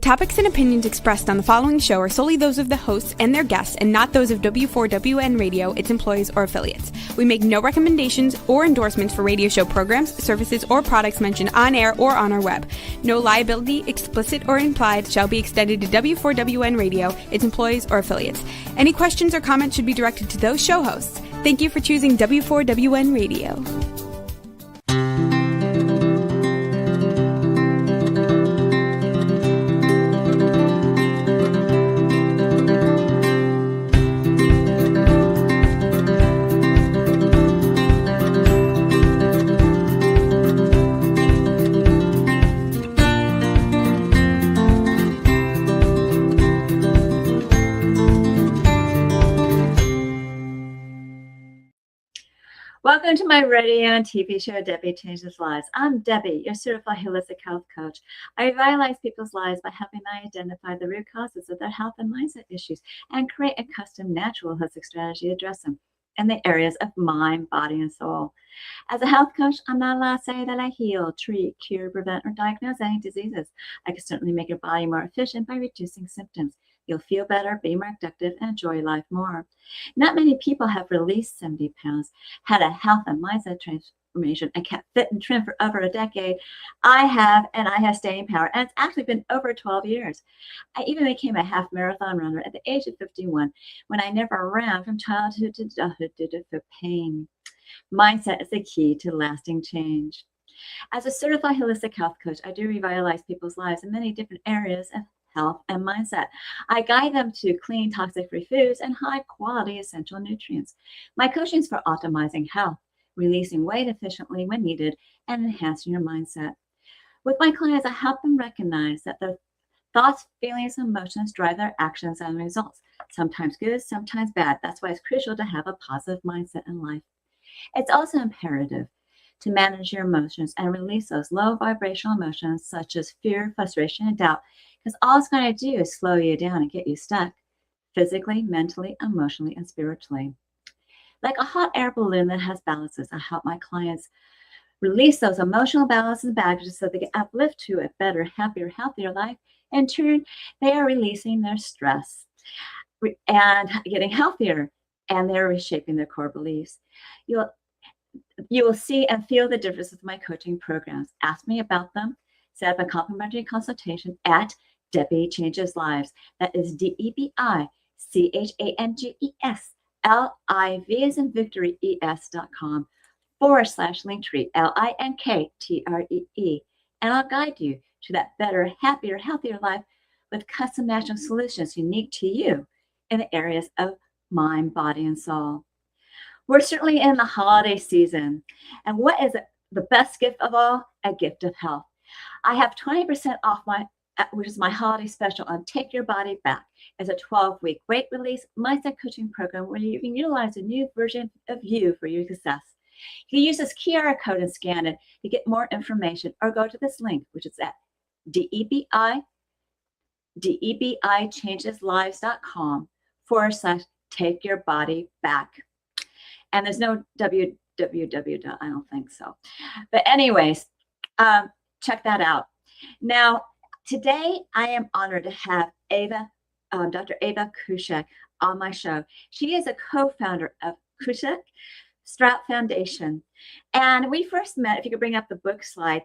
topics and opinions expressed on the following show are solely those of the hosts and their guests and not those of W4WN Radio, its employees, or affiliates. We make no recommendations or endorsements for radio show programs, services, or products mentioned on air or on our web. No liability, explicit or implied, shall be extended to W4WN Radio, its employees, or affiliates. Any questions or comments should be directed to those show hosts. Thank you for choosing W4WN Radio. Welcome to my radio and TV show, Debbie Changes Lives. I'm Debbie, your certified holistic health coach. I revitalize people's lives by helping them identify the root causes of their health and mindset issues and create a custom natural holistic strategy to address them in the areas of mind, body, and soul. As a health coach, I'm not allowed to say that I heal, treat, cure, prevent, or diagnose any diseases. I can certainly make your body more efficient by reducing symptoms. You'll feel better, be more productive, and enjoy life more. Not many people have released 70 pounds, had a health and mindset transformation, and kept fit and trim for over a decade. I have, and I have staying power, and it's actually been over 12 years. I even became a half marathon runner at the age of 51 when I never ran from childhood to adulthood due to pain. Mindset is the key to lasting change. As a certified holistic health coach, I do revitalize people's lives in many different areas of health and mindset. I guide them to clean, toxic-free foods and high-quality essential nutrients. My coaching is for optimizing health, releasing weight efficiently when needed, and enhancing your mindset. With my clients, I help them recognize that their thoughts, feelings, and emotions drive their actions and results, sometimes good, sometimes bad. That's why it's crucial to have a positive mindset in life. It's also imperative to manage your emotions and release those low vibrational emotions such as fear, frustration, and doubt, because all it's going to do is slow you down and get you stuck physically, mentally, emotionally, and spiritually. Like a hot air balloon that has balances, I help my clients release those emotional balances and baggages so they can uplift to a better, happier, healthier life. In turn, they are releasing their stress and getting healthier, and they're reshaping their core beliefs. You will see and feel the difference with my coaching programs. Ask me about them. Set up a complimentary consultation at Debbie Changes Lives. That is DebiChangesLives as in Victory ES.com/Linktree LINKTREE. And I'll guide you to that better, happier, healthier life with custom matching solutions unique to you in the areas of mind, body, and soul. We're certainly in the holiday season. And what is the best gift of all? A gift of health. I have 20% off which is my holiday special on Take Your Body Back. It's a 12-week weight release mindset coaching program where you can utilize a new version of you for your success. You can use this QR code and scan it to get more information, or go to this link, which is at DebiChangesLives.com/Take Your Body Back. And there's no www. I don't think so. But anyways, check that out. Now, today I am honored to have Dr. Ewa Kleczyk on my show. She is a co-founder of Kleczyk Strout Foundation. And we first met, if you could bring up the book slide,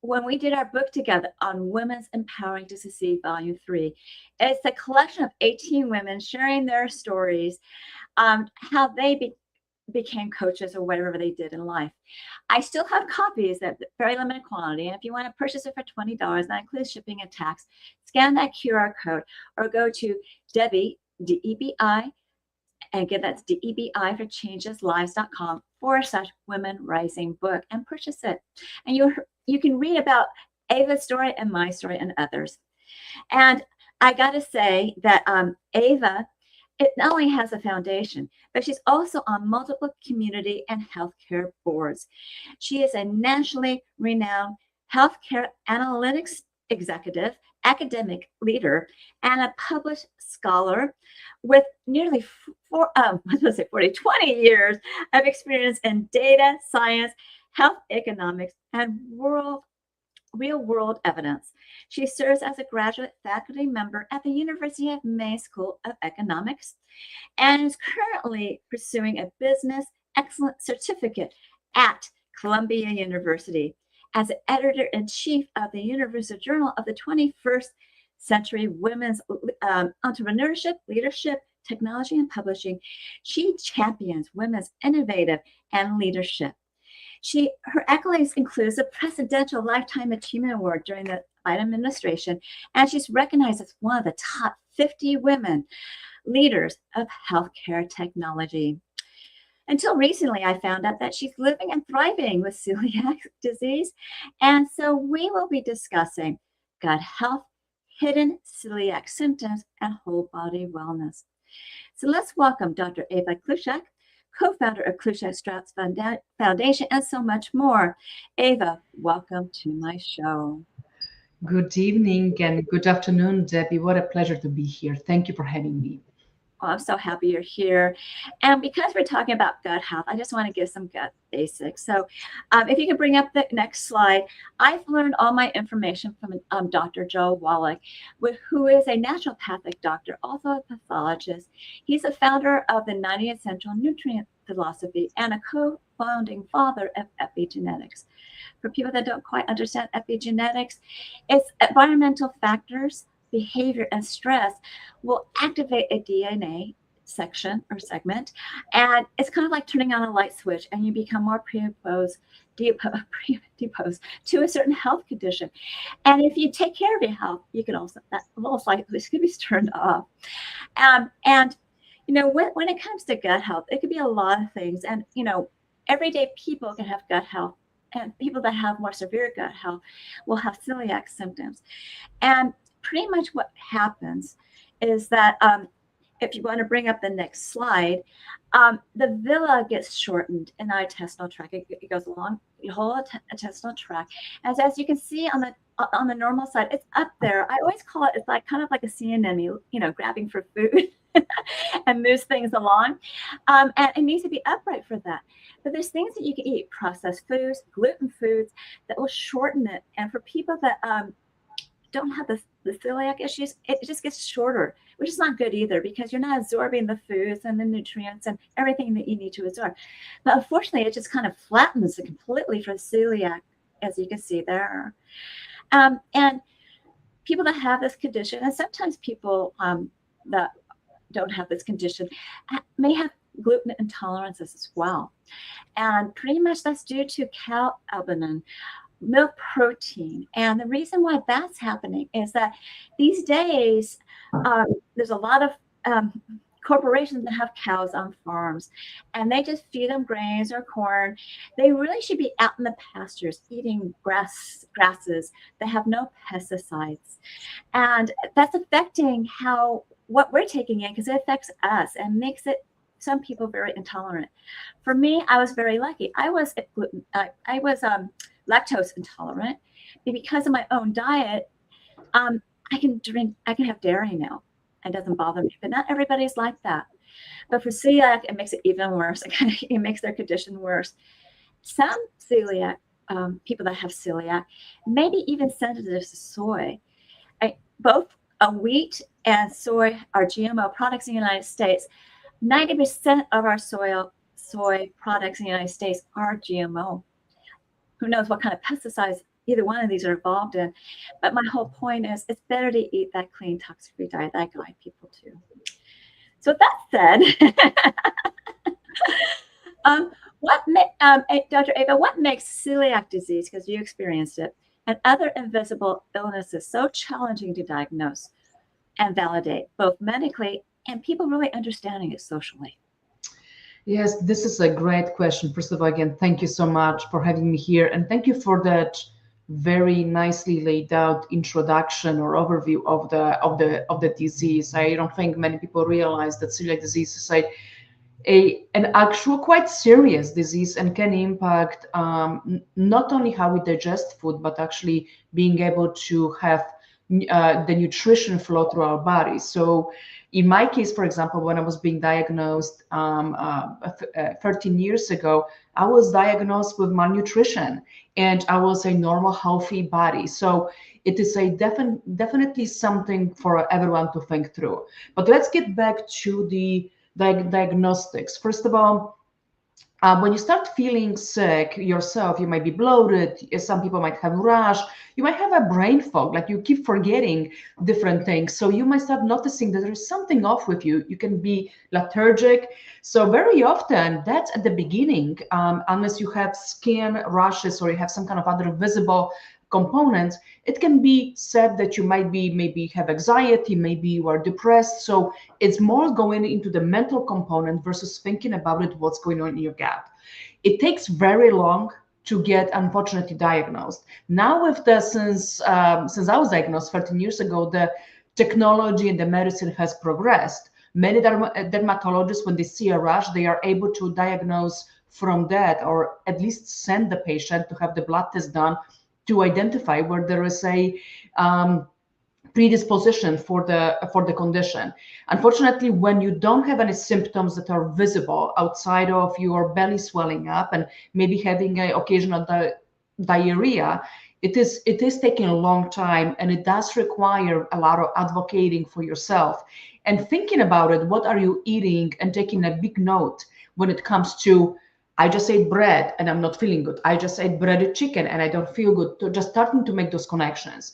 when we did our book together on Women's Empowering to Succeed, Volume 3. It's a collection of 18 women sharing their stories, how they became coaches or whatever they did in life. I still have copies at very limited quantity. And if you want to purchase it for $20, that includes shipping and tax, scan that QR code or go to Debi, DEBI, and again, that's DEBI for changeslives.com/Women Rising Book, and purchase it. And you can read about Ewa's story and my story and others. And I got to say that Ewa, it not only has a foundation, but she's also on multiple community and healthcare boards. She is a nationally renowned healthcare analytics executive, academic leader, and a published scholar with nearly 20 years of experience in data science, health economics, and world real-world evidence. She serves as a graduate faculty member at the University of May School of Economics and is currently pursuing a business excellence certificate at Columbia University as editor-in-chief of the Universal Journal of the 21st Century Women's Entrepreneurship, Leadership, Technology, and Publishing. She champions women's innovative and leadership. Her accolades includes the Presidential Lifetime Achievement Award during the Biden administration, and she's recognized as one of the top 50 women leaders of healthcare technology. Until recently, I found out that she's living and thriving with celiac disease, and so we will be discussing gut health, hidden celiac symptoms, and whole body wellness. So let's welcome Dr. Ewa Kleczyk, co-founder of Kleczyk Strauss Foundation, and so much more. Ewa, welcome to my show. Good evening and good afternoon, Debbie. What a pleasure to be here. Thank you for having me. Oh, I'm so happy you're here. And because we're talking about gut health, I just want to give some gut basics. So if you can bring up the next slide, I've learned all my information from Dr. Joe Wallach, who is a naturopathic doctor, also a pathologist. He's a founder of the 90th Central Nutrient Philosophy and a co-founding father of epigenetics. For people that don't quite understand epigenetics, it's environmental factors, behavior, and stress will activate a DNA section or segment, and it's kind of like turning on a light switch, and you become more predisposed to a certain health condition. And if you take care of your health, you can also, that most likely this could be turned off. And you know, when it comes to gut health, it could be a lot of things. And you know, everyday people can have gut health, and people that have more severe gut health will have celiac symptoms. And pretty much what happens is that if you want to bring up the next slide, the villi gets shortened in our intestinal tract. It goes along the whole intestinal tract. As you can see on the normal side, it's up there. I always call it, it's like kind of like a sea anemone, you know, grabbing for food and moves things along. And it needs to be upright for that. But there's things that you can eat, processed foods, gluten foods, that will shorten it. And for people that don't have the celiac issues, it just gets shorter, which is not good either, because you're not absorbing the foods and the nutrients and everything that you need to absorb. But unfortunately, it just kind of flattens it completely for celiac, as you can see there. And people that have this condition, and sometimes people that don't have this condition may have gluten intolerances as well. And pretty much that's due to cow albumin, milk protein. And the reason why that's happening is that these days, there's a lot of corporations that have cows on farms, and they just feed them grains or corn. They really should be out in the pastures eating grasses that have no pesticides. And that's affecting what we're taking in, because it affects us and makes it some people very intolerant. For me, I was very lucky. I was lactose intolerant, but because of my own diet, I can have dairy now. It doesn't bother me, but not everybody's like that. But for celiac, it makes it even worse. It makes their condition worse. Some celiac, people that have celiac, may be even sensitive to soy. Both wheat and soy are GMO products in the United States. 90% of our soy products in the United States are GMO. Who knows what kind of pesticides either one of these are involved in. But my whole point is, it's better to eat that clean, toxic-free diet that I guide people to. So with that said, Dr. Ewa, what makes celiac disease, because you experienced it, and other invisible illnesses so challenging to diagnose and validate, both medically and people really understanding it socially? Yes, this is a great question. First of all, again, thank you so much for having me here, and thank you for that very nicely laid out introduction or overview of the disease. I don't think many people realize that celiac disease is an actual quite serious disease and can impact not only how we digest food, but actually being able to have the nutrition flow through our body. So In my case, for example, when I was being diagnosed 13 years ago, I was diagnosed with malnutrition, and I was a normal, healthy body. So it is a definitely something for everyone to think through. But let's get back to the diagnostics. First of all, when you start feeling sick yourself, you might be bloated. Some people might have rash. You might have a brain fog, like you keep forgetting different things. So you might start noticing that there's something off with you. You can be lethargic. So very often that's at the beginning, unless you have skin rashes or you have some kind of other visible components, it can be said that you might be maybe have anxiety, maybe you are depressed. So it's more going into the mental component versus thinking about it, what's going on in your gut. It takes very long to get, unfortunately, diagnosed. Now with the since I was diagnosed 13 years ago, the technology and the medicine has progressed. Many dermatologists, when they see a rash, they are able to diagnose from that, or at least send the patient to have the blood test done to identify where there is a predisposition for the condition. Unfortunately, when you don't have any symptoms that are visible outside of your belly swelling up and maybe having an occasional diarrhea, it is taking a long time, and it does require a lot of advocating for yourself and thinking about it. What are you eating, and taking a big note when it comes to, I just ate bread and I'm not feeling good. I just ate breaded chicken and I don't feel good. So just starting to make those connections.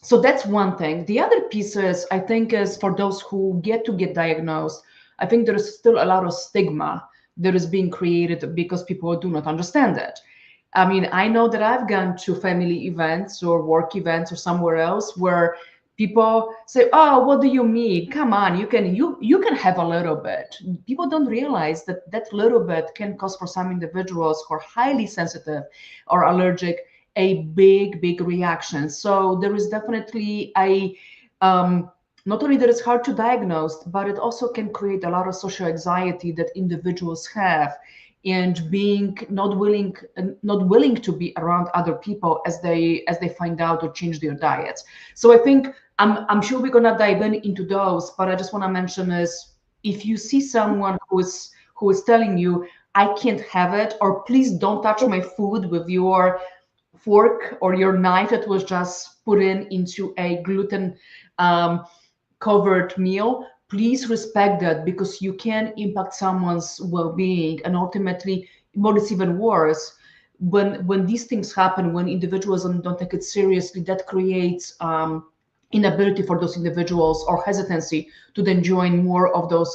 So that's one thing. The other piece is, I think, is for those who get diagnosed, I think there is still a lot of stigma that is being created because people do not understand it. I mean, I know that I've gone to family events or work events or somewhere else where people say, "Oh, what do you mean? Come on, you can have a little bit." People don't realize that that little bit can cause, for some individuals who are highly sensitive or allergic, a big reaction. So there is definitely a not only that it's hard to diagnose, but it also can create a lot of social anxiety that individuals have, and being not willing to be around other people as they find out or change their diets. So I think I'm sure we're gonna dive into those, but I just want to mention is, if you see someone who is telling you, "I can't have it," or "Please don't touch my food with your fork or your knife that was just put into a gluten covered meal," please respect that, because you can impact someone's well-being. And ultimately, what is even worse, when these things happen, when individuals don't take it seriously, that creates inability for those individuals or hesitancy to then join more of those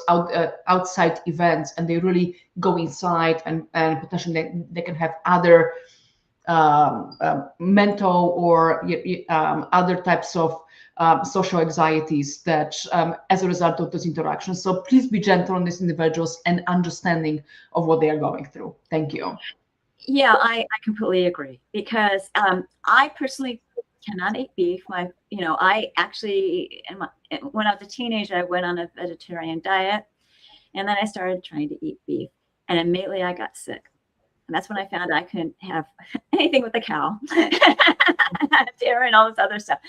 outside events, and they really go inside, and potentially they can have other mental or other types of social anxieties that as a result of those interactions. So please be gentle on these individuals and understanding of what they are going through. Thank you. Yeah, I completely agree, because I personally cannot eat beef. I actually, when I was a teenager, I went on a vegetarian diet, and then I started trying to eat beef, and immediately I got sick. And that's when I found I couldn't have anything with the cow, dairy, and all this other stuff.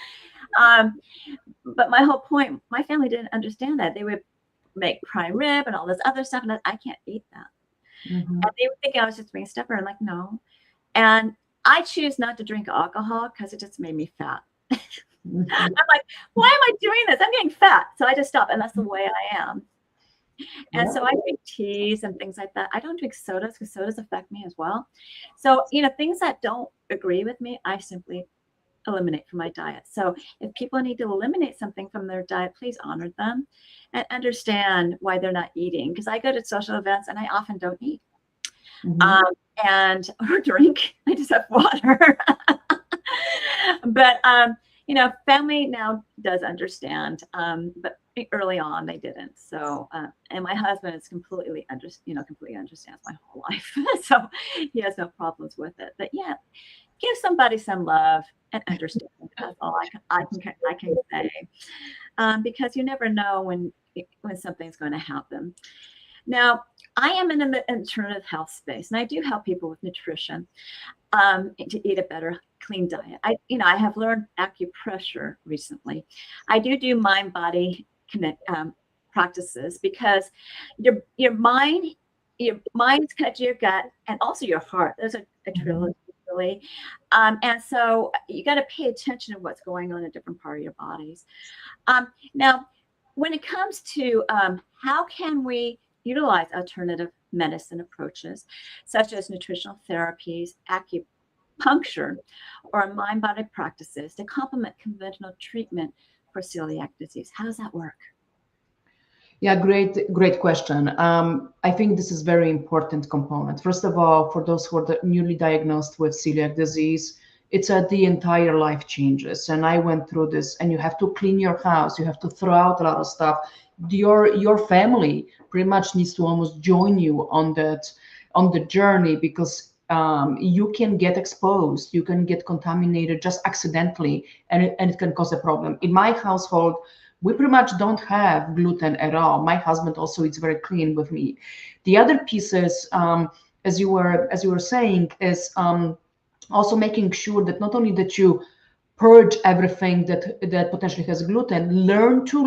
But my whole point, my family didn't understand that. They would make prime rib and all this other stuff, and I can't eat that. Mm-hmm. And they would think I was just being stubborn. I'm like, no. And I choose not to drink alcohol because it just made me fat. Mm-hmm. I'm like, why am I doing this? I'm getting fat. So I just stop, and that's the way I am. And so I drink teas and things like that. I don't drink sodas because sodas affect me as well. So, things that don't agree with me, I simply eliminate from my diet. So if people need to eliminate something from their diet, please honor them and understand why they're not eating. Because I go to social events and I often don't eat. Mm-hmm. Or drink. I just have water. But, family now does understand. But early on they didn't. So and my husband is completely understands my whole life. So he has no problems with it. But yeah, give somebody some love and understand. That's all I can say. Because you never know when something's going to happen. Now, I am in the alternative health space, and I do help people with nutrition to eat a better, clean diet. I have learned acupressure recently. I do mind-body connect practices, because your mind is connected to your gut and also your heart. Those are a trilogy, really. And so you got to pay attention to what's going on in a different part of your bodies. Now, when it comes to how can we utilize alternative medicine approaches, such as nutritional therapies, acupuncture, or mind-body practices to complement conventional treatment for celiac disease? How does that work? Yeah, great question. I think this is very important component. First of all, for those who are newly diagnosed with celiac disease, it's the entire life changes. And I went through this, and you have to clean your house. You have to throw out a lot of stuff. Your family pretty much needs to almost join you on the journey, because you can get exposed, you can get contaminated just accidentally, and it can cause a problem. In my household, we pretty much don't have gluten at all. My husband also eats very clean with me. The other pieces, as you were saying, is also making sure that not only that you purge everything that potentially has gluten, learn to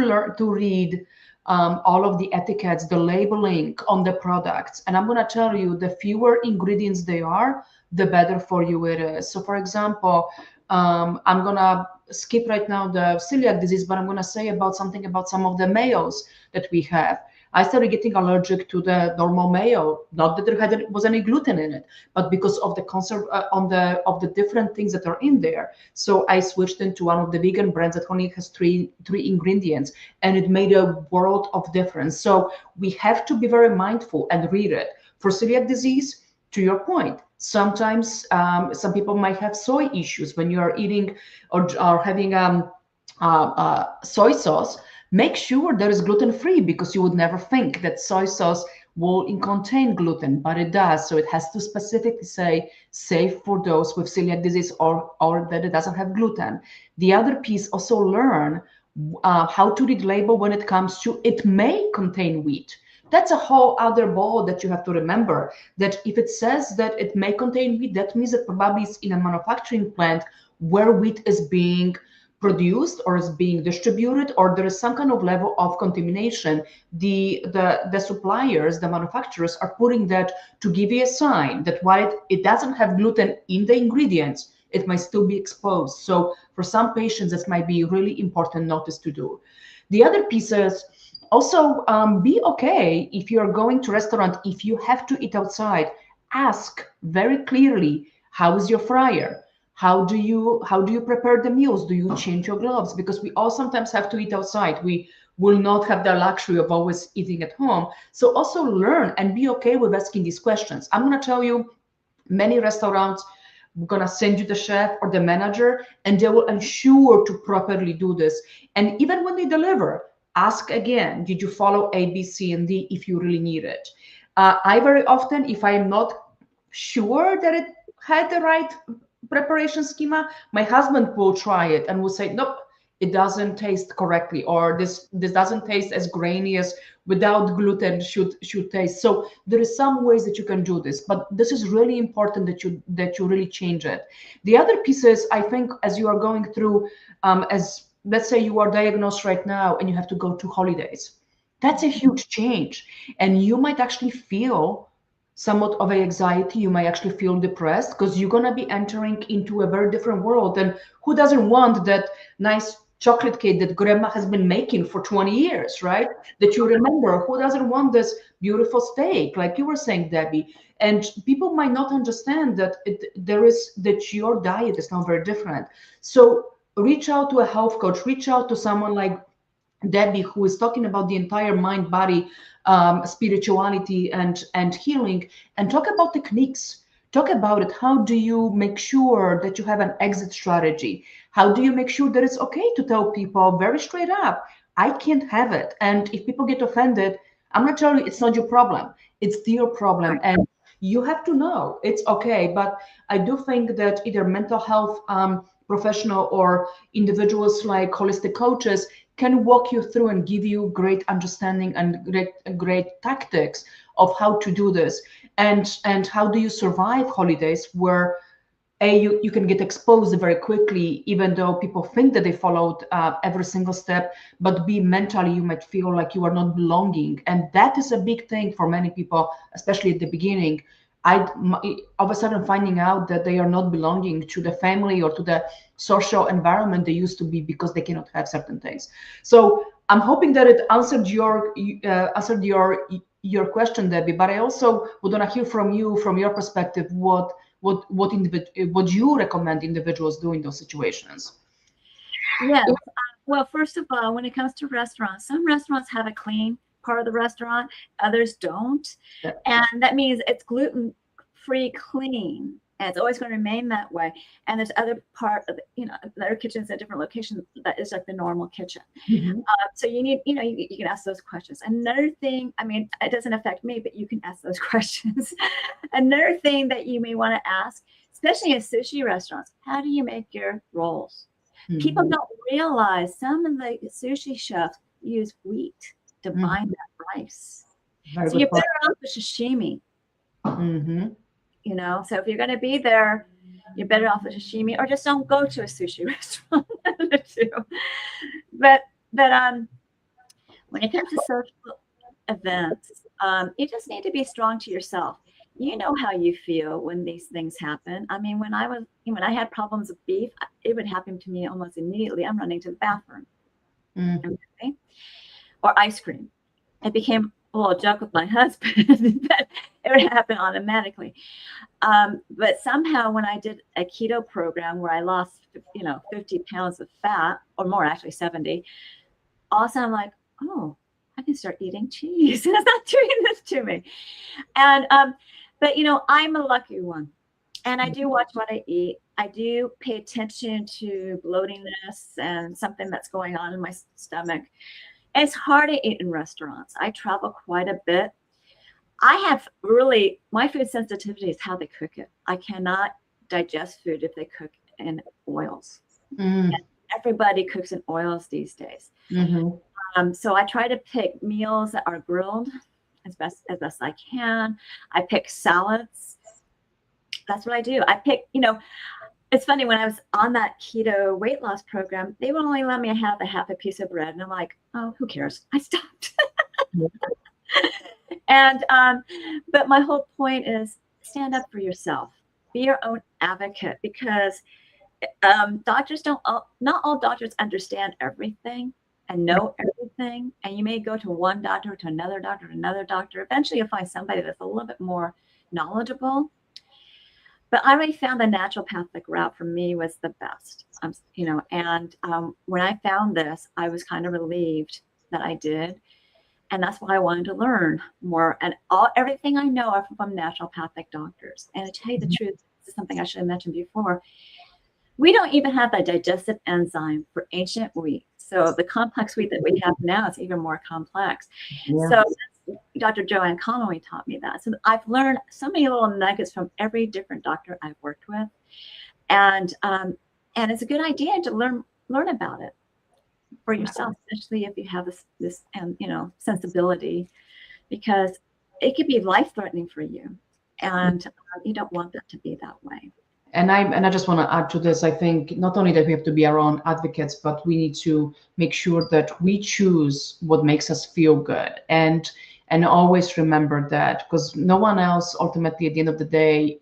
read all of the etiquettes, the labeling on the products. And I'm going to tell you, the fewer ingredients they are, the better for you it is. So for example, I'm going to skip right now the celiac disease, but I'm going to say about something about some of the mayos that we have. I started getting allergic to the normal mayo, not that there was any gluten in it, but because of the of the different things that are in there. So I switched into one of the vegan brands that only has three ingredients, and it made a world of difference. So we have to be very mindful and read it. For celiac disease, to your point, sometimes some people might have soy issues when you are eating or having soy sauce. Make sure there is gluten-free, because you would never think that soy sauce will contain gluten, but it does. So it has to specifically say safe for those with celiac disease, or that it doesn't have gluten. The other piece, also learn how to read label when it comes to it may contain wheat. That's a whole other ball that you have to remember, that if it says that it may contain wheat, that means that probably it's in a manufacturing plant where wheat is being produced or is being distributed, or there is some kind of level of contamination. The suppliers, the manufacturers, are putting that to give you a sign that while it doesn't have gluten in the ingredients, it might still be exposed. So for some patients, this might be really important notice to do. The other pieces, also be okay if you're going to restaurant, if you have to eat outside, ask very clearly, how is your fryer? How do you prepare the meals? Do you change your gloves? Because we all sometimes have to eat outside. We will not have the luxury of always eating at home. So also learn and be okay with asking these questions. I'm going to tell you, many restaurants are going to send you the chef or the manager, and they will ensure to properly do this. And even when they deliver, ask again, did you follow A, B, C, and D if you really need it? I very often, if I'm not sure that it had the right preparation schema, my husband will try it and will say, nope, it doesn't taste correctly, or this doesn't taste as grainy as without gluten should taste. So there is some ways that you can do this, but this is really important that you really change it. The other pieces, I think, as you are going through, as let's say you are diagnosed right now and you have to go to holidays, that's a huge change, and you might actually feel somewhat of anxiety. You might actually feel depressed, because you're going to be entering into a very different world. And who doesn't want that nice chocolate cake that grandma has been making for 20 years, right? That you remember. Who doesn't want this beautiful steak, like you were saying, Debbie? And people might not understand that that your diet is now very different. So reach out to a health coach, reach out to someone like Debbie, who is talking about the entire mind, body, spirituality, and healing, and talk about techniques. Talk about it. How do you make sure that you have an exit strategy? How do you make sure that it's okay to tell people very straight up, I can't have it? And if people get offended, I'm not telling you it's not your problem. It's their problem. And you have to know it's okay. But I do think that either mental health professional or individuals like holistic coaches can walk you through and give you great understanding and great tactics of how to do this, and how do you survive holidays where you can get exposed very quickly, even though people think that they followed every single step, but B, mentally you might feel like you are not belonging. And that is a big thing for many people, especially at the beginning. All of a sudden finding out that they are not belonging to the family or to the social environment they used to be because they cannot have certain things. So I'm hoping that it answered your question, Debbie, but I also would want to hear from you, from your perspective, what you recommend individuals do in those situations. Yes. Well, first of all, when it comes to restaurants, some restaurants have a clean part of the restaurant, others don't. Yeah. And that means it's gluten-free clean. And it's always going to remain that way. And there's other part of, other kitchens at different locations that is like the normal kitchen. Mm-hmm. So you need, you can ask those questions. Another thing, I mean, it doesn't affect me, but you can ask those questions. Another thing that you may want to ask, especially in sushi restaurants, how do you make your rolls? Mm-hmm. People don't realize some of the sushi chefs use wheat to bind that rice. So you're better off with sashimi. Mm-hmm. So if you're going to be there, you're better off with sashimi, or just don't go to a sushi restaurant. But when it comes to social events, you just need to be strong to yourself. You know how you feel when these things happen. I mean, when I had problems with beef, it would happen to me almost immediately. I'm running to the bathroom. Mm-hmm. Okay? Or ice cream. It became a little joke with my husband, but it would happen automatically. But somehow when I did a keto program where I lost, 50 pounds of fat, or more, actually 70, all of a sudden I'm like, oh, I can start eating cheese. And it's not doing this to me. And, but I'm a lucky one. And I do watch what I eat. I do pay attention to bloatingness and something that's going on in my stomach. It's hard to eat in restaurants. I travel quite a bit. My food sensitivity is how they cook it. I cannot digest food if they cook in oils. And everybody cooks in oils these days. Mm-hmm. So I try to pick meals that are grilled as best I can. I pick salads. That's what I do. I pick, it's funny, when I was on that keto weight loss program, they would only let me have half a piece of bread. And I'm like, oh, who cares? I stopped. And, but my whole point is stand up for yourself, be your own advocate, because doctors not all doctors understand everything and know everything. And you may go to one doctor, to another doctor, to another doctor. Eventually you'll find somebody that's a little bit more knowledgeable. But I already found the naturopathic route for me was the best, and when I found this, I was kind of relieved that I did. And that's why I wanted to learn more. And everything I know are from naturopathic doctors. And to tell you the truth, this is something I should have mentioned before. We don't even have the digestive enzyme for ancient wheat. So the complex wheat that we have now is even more complex. Yeah. So Dr. Joanne Conway taught me that. So I've learned so many little nuggets from every different doctor I've worked with. And it's a good idea to learn about it for yourself, especially if you have this sensibility, because it could be life-threatening for you. And you don't want that to be that way. And I just want to add to this. I think not only that we have to be our own advocates, but we need to make sure that we choose what makes us feel good. And always remember that, because no one else, ultimately, at the end of the day,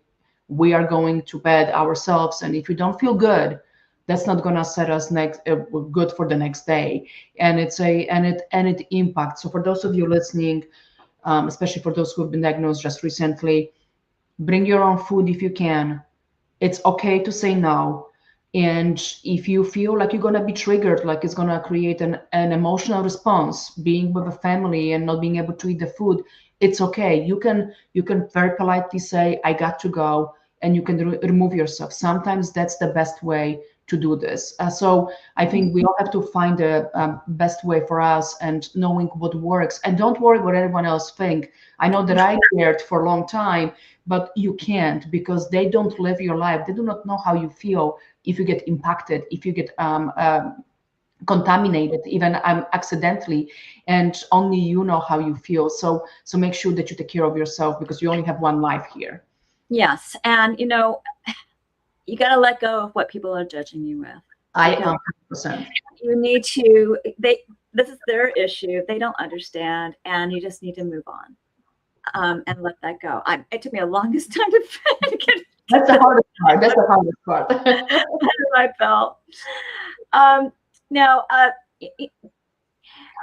we are going to bed ourselves. And if we don't feel good, that's not going to set us good for the next day. And it impacts. So for those of you listening, especially for those who have been diagnosed just recently, bring your own food if you can. It's okay to say no. And if you feel like you're going to be triggered, like it's going to create an emotional response, being with a family and not being able to eat the food, it's okay. You can very politely say, I got to go, and you can remove yourself. Sometimes that's the best way to do this. So I think we all have to find the best way for us, and knowing what works. And don't worry what anyone else think. I know that I cared for a long time, but you can't, because they don't live your life. They do not know how you feel if you get impacted, if you get contaminated, even accidentally, and only you know how you feel. So make sure that you take care of yourself, because you only have one life here. Yes. And, you got to let go of what people are judging you with. I am 100%. You need to, this is their issue. They don't understand, and you just need to move on and let that go. It took me the longest time to get. That's the hardest part. That's the hardest part. That's how I felt. Now,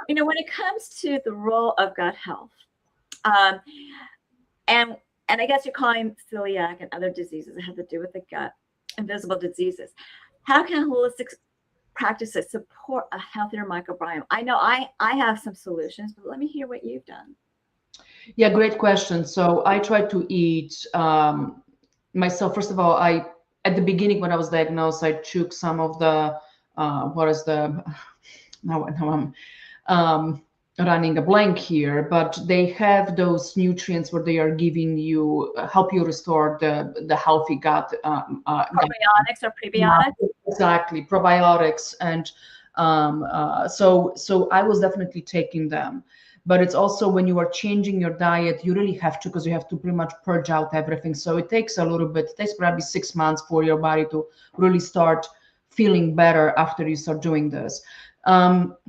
when it comes to the role of gut health, and I guess you're calling celiac and other diseases that have to do with the gut, invisible diseases. How can holistic practices support a healthier microbiome? I know I have some solutions, but let me hear what you've done. Yeah, great question. So I try to eat myself. First of all, at the beginning when I was diagnosed, I took some of the now I'm running a blank here, but they have those nutrients where they are giving you, help you restore the healthy gut. Probiotics or prebiotics? Yeah, exactly, probiotics. And so I was definitely taking them. But it's also when you are changing your diet, you really have to, because you have to pretty much purge out everything. So it takes a little bit, it takes probably 6 months for your body to really start feeling better after you start doing this.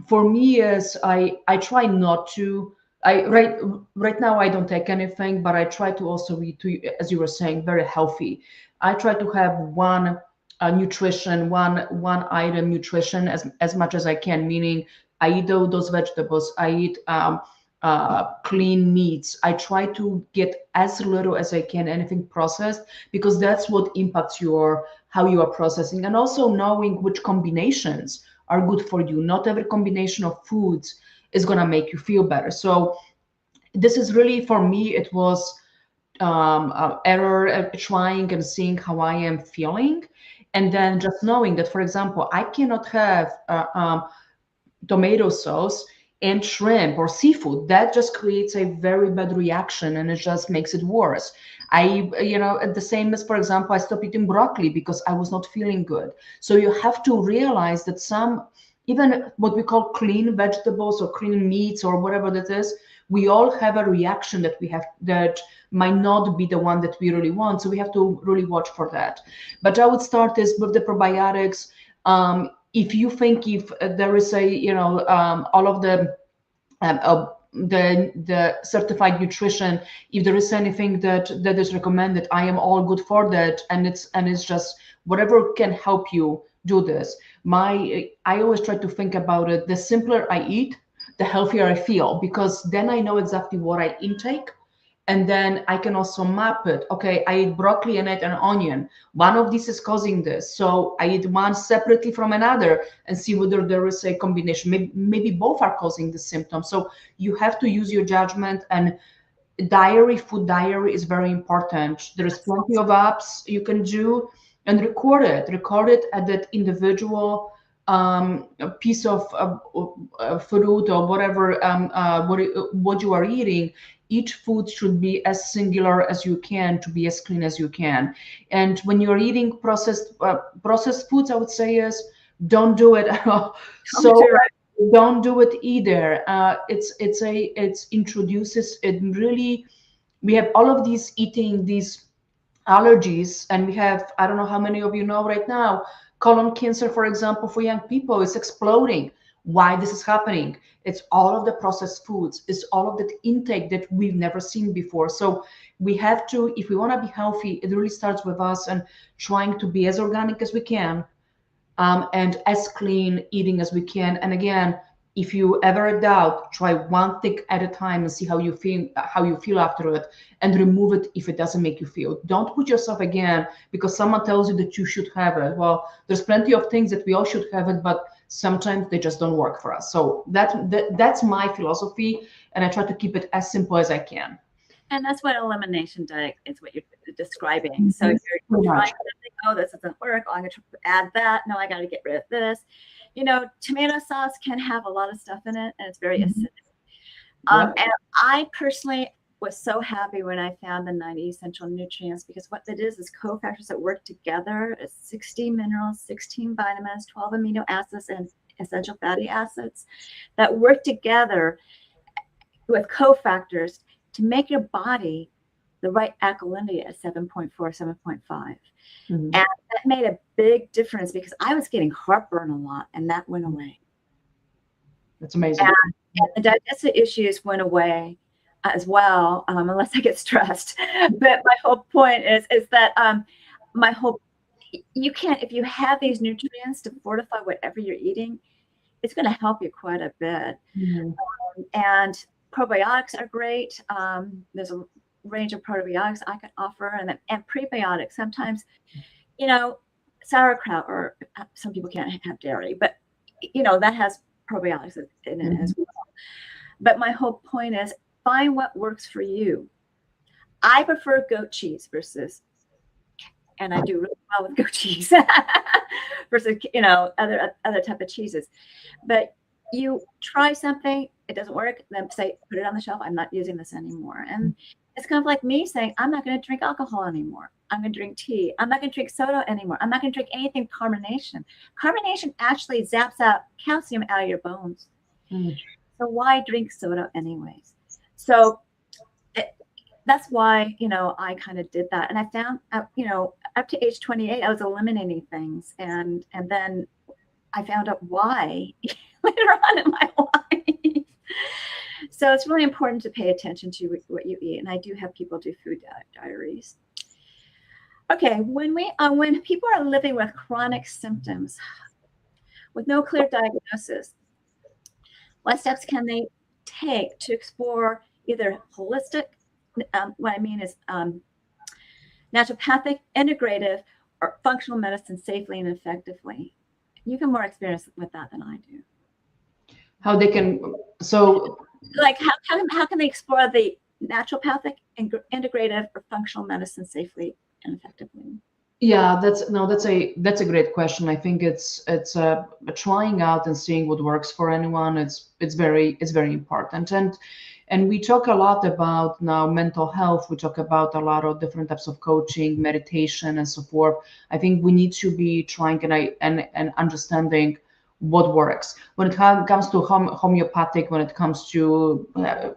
For me, is I try not to. Right now I don't take anything, but I try to also eat, as you were saying, very healthy. I try to have one nutrition, one item nutrition as much as I can. Meaning, I eat those vegetables. I eat clean meats. I try to get as little as I can anything processed, because that's what impacts how you are processing, and also knowing which combinations are good for you. Not every combination of foods is going to make you feel better. So this is really, for me, it was error, trying and seeing how I am feeling. And then just knowing that, for example, I cannot have tomato sauce and shrimp or seafood. That just creates a very bad reaction, and it just makes it worse. The same as, for example, I stopped eating broccoli because I was not feeling good. So you have to realize that even what we call clean vegetables or clean meats or whatever that is, we all have a reaction that might not be the one that we really want. So we have to really watch for that. But I would start this with the probiotics. If you think if there is all of the certified nutrition, if there is anything that is recommended, I am all good for that. And it's just whatever can help you do this. I always try to think about it. The simpler I eat, the healthier I feel, because then I know exactly what I intake. And then I can also map it. Okay, I eat broccoli and I eat an onion. One of these is causing this. So I eat one separately from another and see whether there is a combination. Maybe both are causing the symptoms. So you have to use your judgment, and food diary is very important. There is plenty of apps you can do, and record it at that individual piece of fruit or whatever, what you are eating. Each food should be as singular as you can, to be as clean as you can. And when you're eating processed foods, I would say is don't do it. Don't do it either. It introduces it really. We have all of these allergies, and we have, I don't know how many of you know right now, colon cancer, for example, for young people is exploding. Why this is happening? It's all of the processed foods. It's all of that intake that we've never seen before. So we have to, if we want to be healthy, it really starts with us and trying to be as organic as we can, and as clean eating as we can. And again, if you ever doubt, try one thing at a time and see how you feel after it, and remove it if it doesn't make you feel. Don't put yourself again because someone tells you that you should have it. Well, there's plenty of things that we all should have it, but sometimes they just don't work for us. So that's my philosophy, and I try to keep it as simple as I can. And that's what elimination diet is, what you're describing. So if you're trying to think, oh, this doesn't work, oh, I'm going to add that. No, I got to get rid of this. Tomato sauce can have a lot of stuff in it, and it's very acidic. And I personally was so happy when I found the 90 essential nutrients, because what it is cofactors that work together. It's 16 minerals, 16 vitamins, 12 amino acids, and essential fatty acids that work together with cofactors to make your body the the right alkalinity at 7.4, 7.5. Mm-hmm. And that made a big difference because I was getting heartburn a lot, and that went away. That's amazing. And the digestive issues went away as well, unless I get stressed. But my whole point is that you can't, if you have these nutrients to fortify whatever you're eating, it's going to help you quite a bit. Mm-hmm. And probiotics are great. There's a range of probiotics I can offer, and prebiotics. Sometimes, sauerkraut, or some people can't have dairy, but that has probiotics in it as well. But my whole point is, find what works for you. I prefer goat cheese and I do really well with goat cheese versus other type of cheeses. But you try something, it doesn't work, then say, put it on the shelf. I'm not using this anymore. And it's kind of like me saying, I'm not going to drink alcohol anymore. I'm going to drink tea. I'm not going to drink soda anymore. I'm not going to drink anything carbonation. Carbonation actually zaps out calcium out of your bones. So why drink soda anyways? So that's why, I kind of did that. And I found, up to age 28, I was eliminating things. And then I found out why later on in my life. So it's really important to pay attention to what you eat. And I do have people do food diaries. Okay, when people are living with chronic symptoms with no clear diagnosis, what steps can they take to explore either holistic, what I mean is naturopathic, integrative, or functional medicine safely and effectively? You have more experience with that than I do. How they can, so like how can they explore the naturopathic, integrative, or functional medicine safely and effectively? Yeah, that's a great question. I think it's trying out and seeing what works for anyone. It's very important. And we talk a lot about now mental health. We talk about a lot of different types of coaching, meditation, and so forth. I think we need to be trying and understanding what works when it comes to homeopathic, when it comes to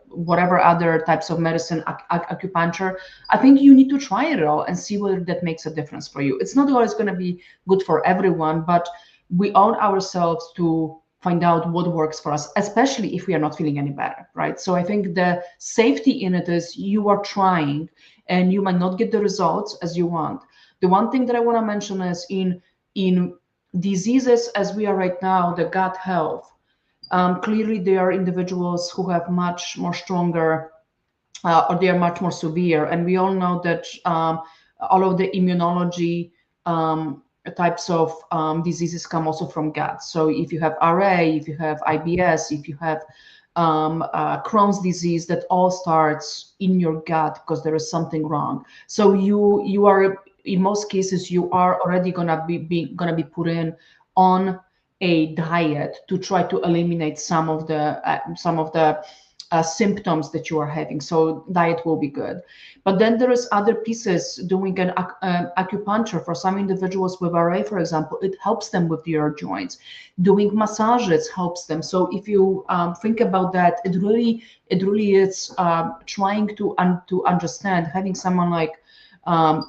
whatever other types of medicine, acupuncture. I think you need to try it all and see whether that makes a difference for you. It's not always going to be good for everyone, but we own ourselves to find out what works for us, especially if we are not feeling any better, right? So I think the safety in it is you are trying and you might not get the results as you want. The one thing that I want to mention is in diseases as we are right now, the gut health, clearly there are individuals who have much more stronger or they are much more severe. And we all know that all of the immunology types of diseases come also from gut. So if you have RA, if you have IBS, if you have Crohn's disease, that all starts in your gut because there is something wrong. So you are, in most cases, you are already gonna be put in on a diet to try to eliminate some of the symptoms that you are having. So diet will be good. But then there is other pieces. Doing an acupuncture for some individuals with RA, for example, it helps them with their joints. Doing massages helps them. So if you think about that, it really is trying to understand, having someone like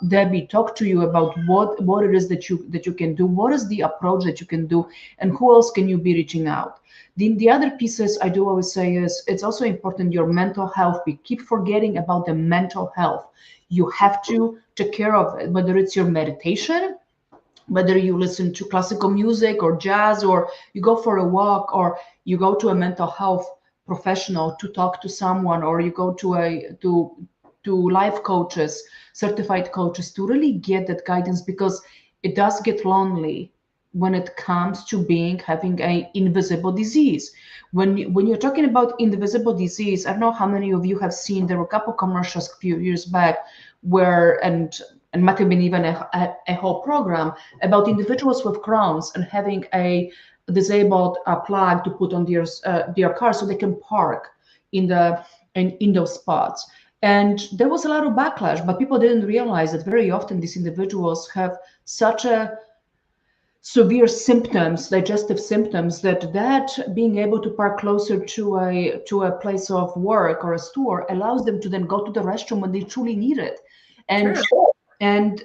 Debbie talk to you about what it is that you can do, what is the approach that you can do, and who else can you be reaching out. The other pieces I do always say is it's also important your mental health. We keep forgetting about the mental health. You have to take care of it, whether it's your meditation, whether you listen to classical music or jazz, or you go for a walk, or you go to a mental health professional to talk to someone, or you go to life coaches, certified coaches, to really get that guidance, because it does get lonely when it comes to having an invisible disease. When you're talking about invisible disease, I don't know how many of you have seen, there were a couple commercials a few years back where, and might have been even a whole program about individuals with Crohn's and having a disabled plug to put on their car so they can park in those spots. And there was a lot of backlash, but people didn't realize that very often these individuals have such a severe symptoms, digestive symptoms, that being able to park closer to a place of work or a store allows them to then go to the restroom when they truly need it. And True. and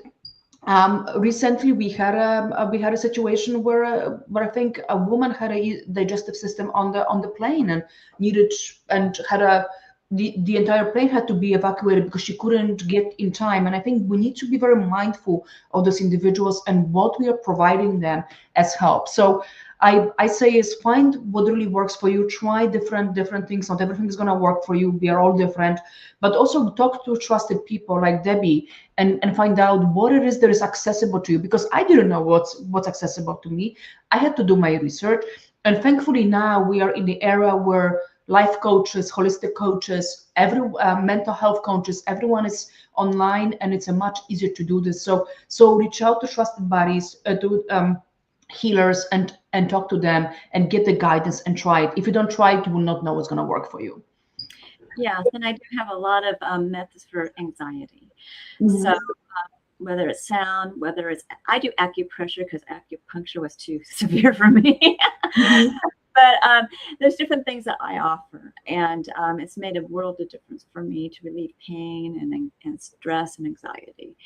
recently we had a situation where I think a woman had a digestive system on the plane and needed and had a the entire plane had to be evacuated because she couldn't get in time. And I think we need to be very mindful of those individuals and what we are providing them as help. So I say is find what really works for you. Try different things. Not everything is going to work for you. We are all different. But also talk to trusted people like Debbie and find out what it is that is accessible to you, because I didn't know what's accessible to me. I had to do my research. And thankfully now we are in the era where life coaches, holistic coaches, every mental health coaches, everyone is online, and it's a much easier to do this. So reach out to trusted buddies, to healers, and talk to them and get the guidance and try it. If you don't try it, you will not know what's going to work for you. Yes, and I do have a lot of methods for anxiety. Mhm. So whether it's sound, whether it's, I do acupressure because acupuncture was too severe for me. Mhm. But there's different things that I offer, and it's made a world of difference for me to relieve pain and stress and anxiety.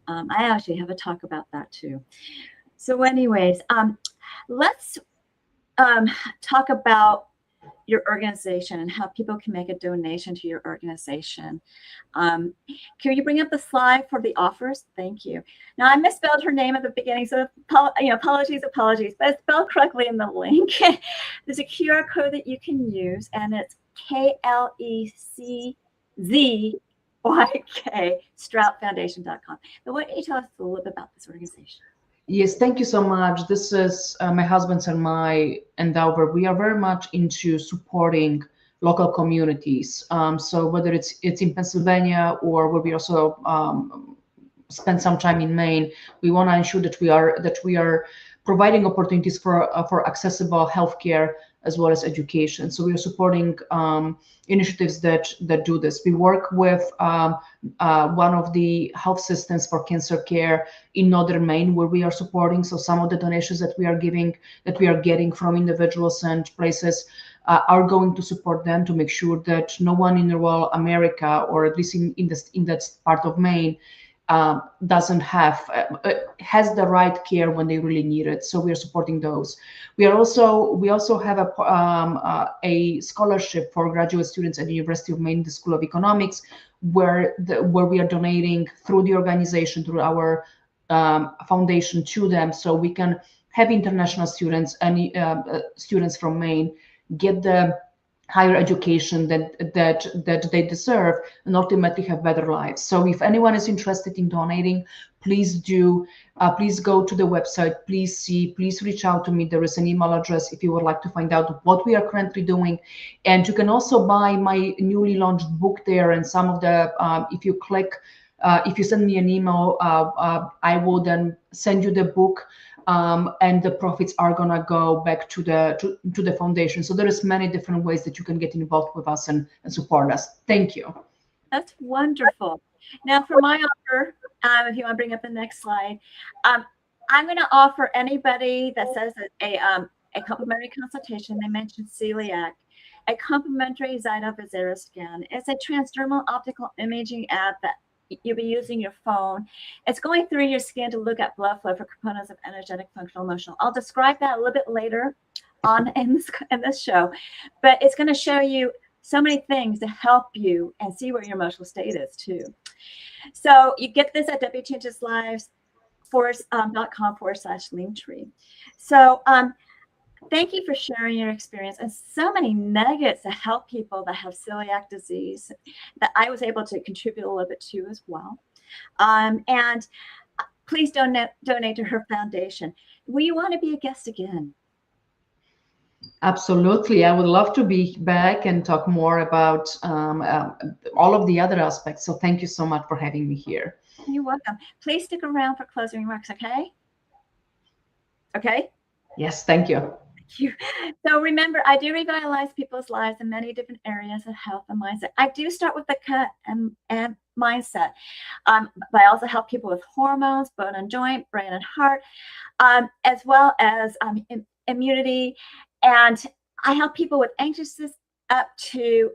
I actually have a talk about that too. So anyways, let's talk about your organization and how people can make a donation to your organization. Can you bring up the slide for the offers? Thank you. Now I misspelled her name at the beginning, so apologies, but it's spelled correctly in the link. There's a QR code that you can use, and it's KLECZYK, StroutFoundation.com. Now, why don't you tell us a little bit about this organization? Yes, thank you so much. This is my husband's and my endeavor. We are very much into supporting local communities. So whether it's in Pennsylvania or where we also spend some time in Maine, we want to ensure that we are providing opportunities for accessible healthcare as well as education. So we are supporting initiatives that do this. We work with one of the health systems for cancer care in northern Maine, where we are supporting. So some of the donations that we are getting from individuals and places are going to support them to make sure that no one in rural America, or at least in that part of Maine, doesn't has the right care when they really need it. So we are supporting those. We also have a scholarship for graduate students at the University of Maine, the School of Economics, where we are donating through the organization, through our foundation to them, so we can have international students and students from Maine get the higher education that they deserve and ultimately have better lives. So if anyone is interested in donating, please do. Please go to the website. Please reach out to me. There is an email address if you would like to find out what we are currently doing. And you can also buy my newly launched book there. And some of the, if you send me an email, I will then send you the book. And the profits are gonna go back to the foundation. So there is many different ways that you can get involved with us and support us. Thank you. That's wonderful. Now for my offer, if you want to bring up the next slide, I'm going to offer anybody that says a complimentary consultation. They mentioned Celiac, a complimentary Zyto scan. It's a transdermal optical imaging app that you'll be using your phone. It's going through your skin to look at blood flow for components of energetic, functional, emotional. I'll describe that a little bit later on in this show, but it's going to show you so many things to help you and see where your emotional state is too. So you get this at wchangeslives.com/Linktree. So thank you for sharing your experience and so many nuggets to help people that have celiac disease that I was able to contribute a little bit to as well. And please donate to her foundation. Will you want to be a guest again? Absolutely. I would love to be back and talk more about all of the other aspects. So thank you so much for having me here. You're welcome. Please stick around for closing remarks, okay? Okay? Yes, thank you. So remember, I do revitalize people's lives in many different areas of health and mindset. I do start with the gut and mindset, but I also help people with hormones, bone and joint, brain and heart, as well as immunity. And I help people with anxiousness up to,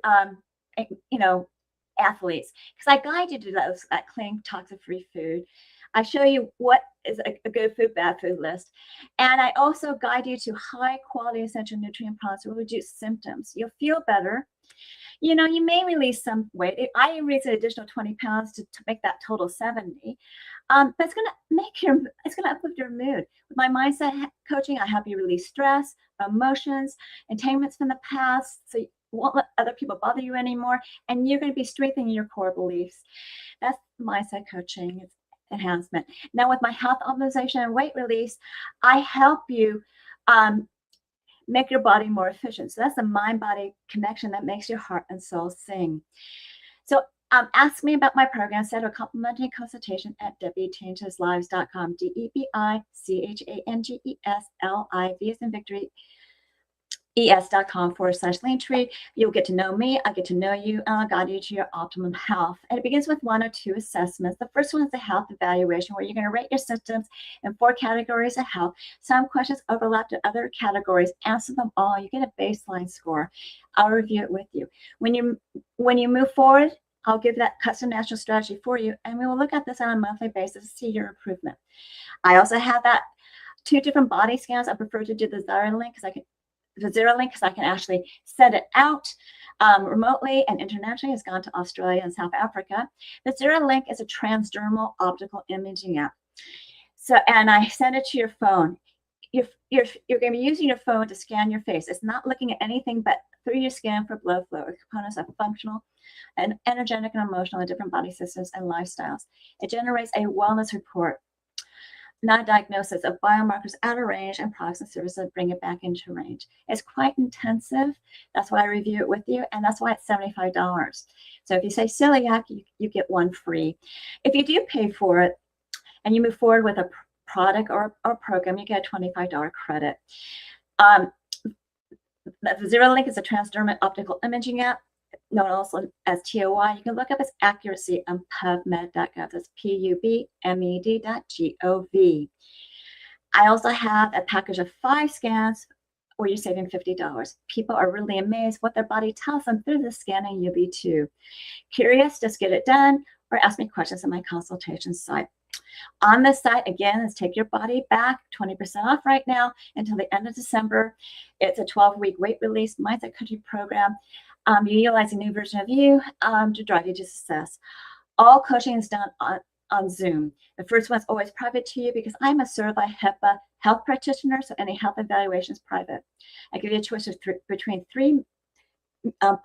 athletes, because I guide you to that clean, toxin-free food. I show you what is a good food, bad food list. And I also guide you to high quality essential nutrient products that will reduce symptoms. You'll feel better. You may release some weight. I release an additional 20 pounds to make that total 70. But it's going to uplift your mood. With my mindset coaching, I help you release stress, emotions, entanglements from the past, so you won't let other people bother you anymore, and you're going to be strengthening your core beliefs. That's mindset coaching. It's enhancement. Now, with my health optimization and weight release, I help you make your body more efficient. So that's the mind-body connection that makes your heart and soul sing. So ask me about my program. Set a complimentary consultation at DebiChangesLives.com. DebiChangesLives, as in victory, es.com/Linktree. You'll get to know me. I get to know you, and I'll guide you to your optimum health. And it begins with 1 or 2 assessments. The first one is the health evaluation, where you're going to rate your symptoms in 4 categories of health. Some questions overlap to other categories. Answer them all. You get a baseline score. I'll review it with you. When you move forward, I'll give that custom national strategy for you, and we will look at this on a monthly basis to see your improvement. I also have that 2 different body scans. I prefer to do the Zero link because I can actually send it out remotely and internationally. It's gone to Australia and South Africa. The Zero link is a transdermal optical imaging app. So, and I send it to your phone. You're going to be using your phone to scan your face. It's not looking at anything but through your skin for blood flow. Components are functional and energetic and emotional in different body systems and lifestyles. It generates a wellness report, not a diagnosis of biomarkers out of range and products and services that bring it back into range. It's quite intensive. That's why I review it with you, and that's why it's $75. So if you say celiac, you get 1 free. If you do pay for it and you move forward with a product or program, you get a $25 credit. The Zero link is a transdermal optical imaging app, known also as TOI. You can look up its accuracy on PubMed.gov. That's PUBMED.gov. I also have a package of 5 scans where you're saving $50. People are really amazed what their body tells them through the scan, and you'll be too. Curious? Just get it done or ask me questions on my consultation site. On this site, again, is Take Your Body Back, 20% off right now until the end of December. It's a 12-week weight release mindset coaching program. You utilize a new version of you to drive you to success. All coaching is done on Zoom. The first one's always private to you because I'm a certified HIPAA health practitioner, so any health evaluation is private. I give you a choice of between 3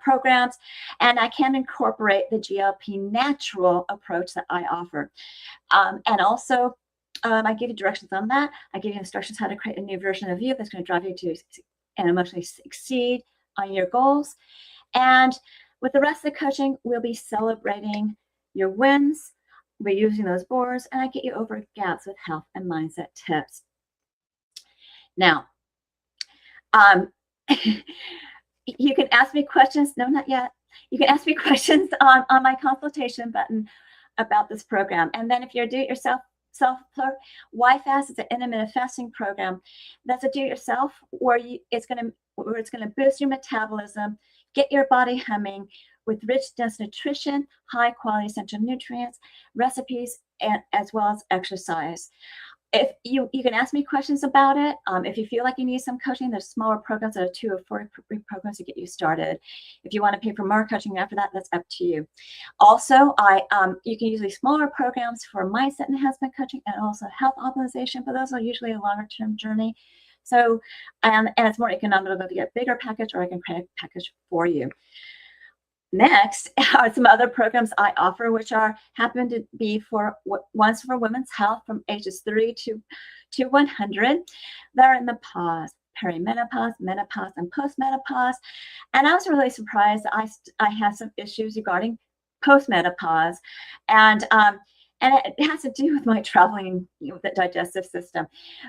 programs, and I can incorporate the GLP natural approach that I offer. And also, I give you directions on that. I give you instructions how to create a new version of you that's going to drive you to and emotionally succeed on your goals. And with the rest of the coaching, we'll be celebrating your wins. We're using those boards, and I get you over gaps with health and mindset tips. Now, you can ask me questions. No, not yet. You can ask me questions on my consultation button about this program. And then if you're a do-it-yourself YFAST is an intermittent fasting program. That's a do-it-yourself where it's going to boost your metabolism, get your body humming with rich, dense nutrition, high quality essential nutrients, recipes, and as well as exercise. If you can ask me questions about it. If you feel like you need some coaching, there's smaller programs that are 2 or 4 programs to get you started. If you want to pay for more coaching after that, that's up to you. Also, you can use these smaller programs for mindset enhancement coaching and also health optimization, but those are usually a longer term journey. So, and it's more economical to get a bigger package, or I can create a package for you. Next are some other programs I offer, which happen to be one's for women's health from ages 3 to 100. They're in the pause, perimenopause, menopause, and postmenopause. And I was really surprised that I had some issues regarding postmenopause, and it has to do with my traveling, the digestive system.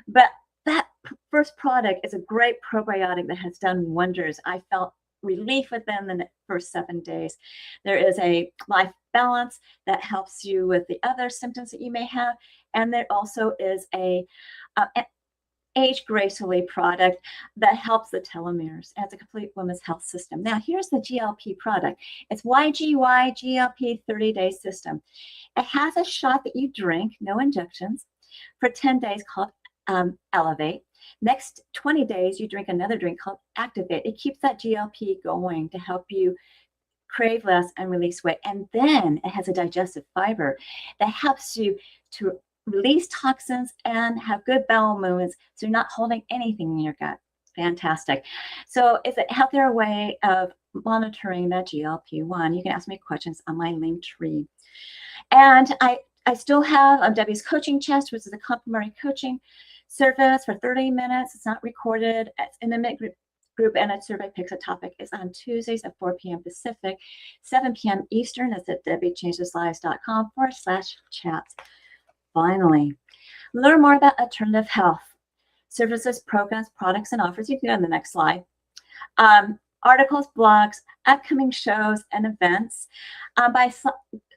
But that first product is a great probiotic that has done wonders. I felt relief within the first 7 days. There is a life balance that helps you with the other symptoms that you may have. And there also is an age gracefully product that helps the telomeres as a complete women's health system. Now, here's the GLP product. It's YGY GLP 30-day system. It has a shot that you drink, no injections, for 10 days called Elevate. Next 20 days, you drink another drink called Activate. It keeps that GLP going to help you crave less and release weight. And then it has a digestive fiber that helps you to release toxins and have good bowel movements, so you're not holding anything in your gut. Fantastic. So it's a healthier way of monitoring that GLP-1. You can ask me questions on my link tree. And I still have Debbie's Coaching Chest, which is a complimentary coaching service for 30 minutes. It's not recorded. It's in the group, and a survey picks a topic. It's on Tuesdays at 4 p.m. Pacific, 7 p.m. Eastern. It's at debbiechangeslives.com/chats. Finally, learn more about alternative health services, programs, products, and offers. You can go to the next slide. Articles, blogs, upcoming shows, and events by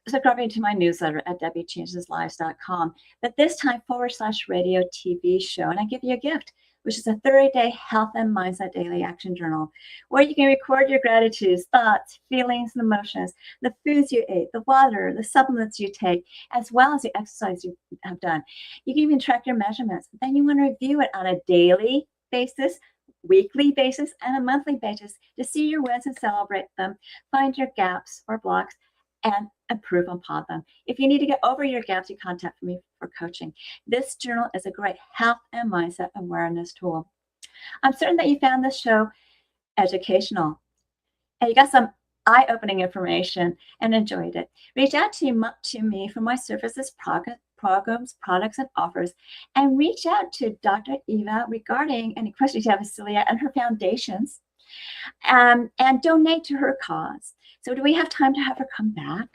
subscribing to my newsletter at debbiechangeslives.com. But this time /radio TV show, and I give you a gift, which is a 30-day health and mindset daily action journal, where you can record your gratitudes, thoughts, feelings, and emotions, the foods you ate, the water, the supplements you take, as well as the exercise you have done. You can even track your measurements. Then you want to review it on a daily basis, weekly basis, and a monthly basis to see your wins and celebrate them, find your gaps or blocks, and improve upon them. If you need to get over your gaps, you contact me for coaching. This journal is a great health and mindset awareness tool. I'm certain that you found this show educational and you got some eye-opening information and enjoyed it. Reach out to me for my services, programs, products, and offers, and reach out to Dr. Ewa regarding any questions you have with Celiac and her foundations, and donate to her cause. So do we have time to have her come back?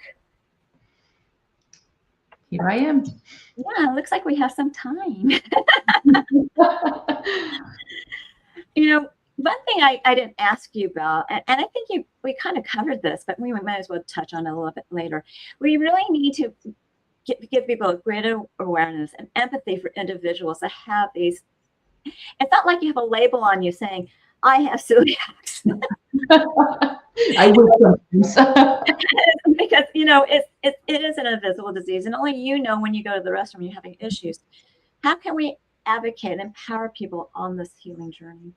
Here I am. Yeah, it looks like we have some time. One thing I didn't ask you about, and I think we kind of covered this, but we might as well touch on it a little bit later. We really need to give people a greater awareness and empathy for individuals that have these. It's not like you have a label on you saying, I have celiac. I will sometimes. Because, it is an invisible disease, and only you know when you go to the restroom you're having issues. How can we advocate and empower people on this healing journey?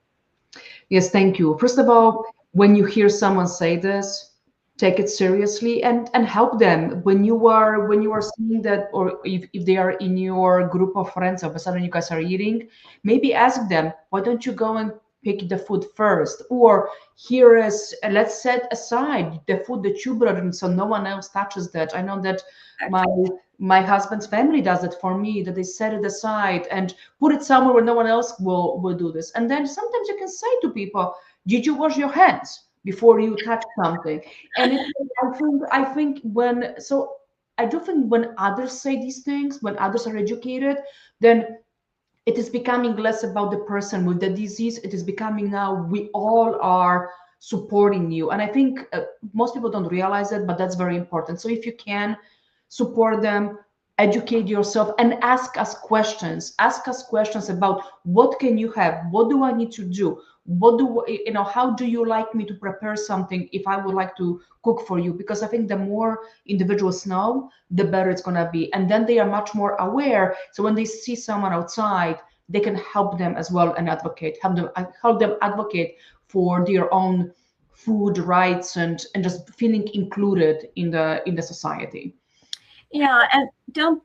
Yes, thank you. First of all, when you hear someone say this, take it seriously and help them. When you are seeing that, or if they are in your group of friends, all of a sudden you guys are eating, maybe ask them, why don't you go and pick the food first? Or here is, let's set aside the food that you brought in so no one else touches that. I know that my husband's family does it for me, that they set it aside and put it somewhere where no one else will do this. And then sometimes you can say to people, did you wash your hands before you touch something? And I think when others say these things, when others are educated, then it is becoming less about the person with the disease. It is becoming now we all are supporting you. And I think most people don't realize it, but that's very important. So if you can support them, educate yourself, and ask us questions. Ask us questions about what can you have? What do I need to do? How do you like me to prepare something if I would like to cook for you? Because I think the more individuals know, the better it's going to be. And then they are much more aware. So when they see someone outside, they can help them as well and help them advocate for their own food rights and just feeling included in the society. Yeah, and don't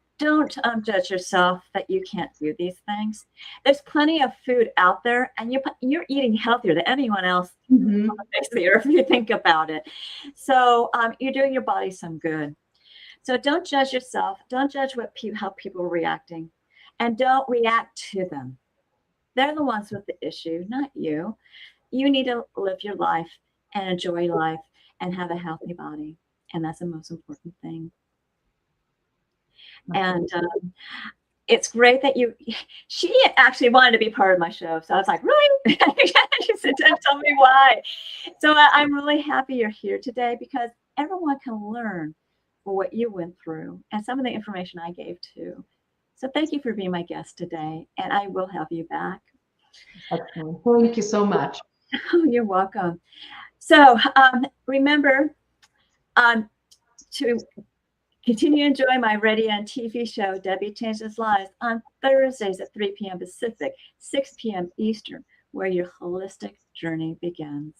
judge yourself that you can't do these things. There's plenty of food out there, and you're eating healthier than anyone else on the face of the earth if you think about it. So you're doing your body some good. So don't judge yourself. Don't judge how people are reacting, and don't react to them. They're the ones with the issue, not you. You need to live your life and enjoy life and have a healthy body, and that's the most important thing. And it's great that she actually wanted to be part of my show. So I was like, really? She said, tell me why. So I'm really happy you're here today because everyone can learn from what you went through and some of the information I gave too. So thank you for being my guest today. And I will have you back. Excellent. Thank you so much. Oh, you're welcome. So remember to continue enjoying my radio and TV show, Debbie Changes Lives, on Thursdays at 3 p.m. Pacific, 6 p.m. Eastern, where your holistic journey begins.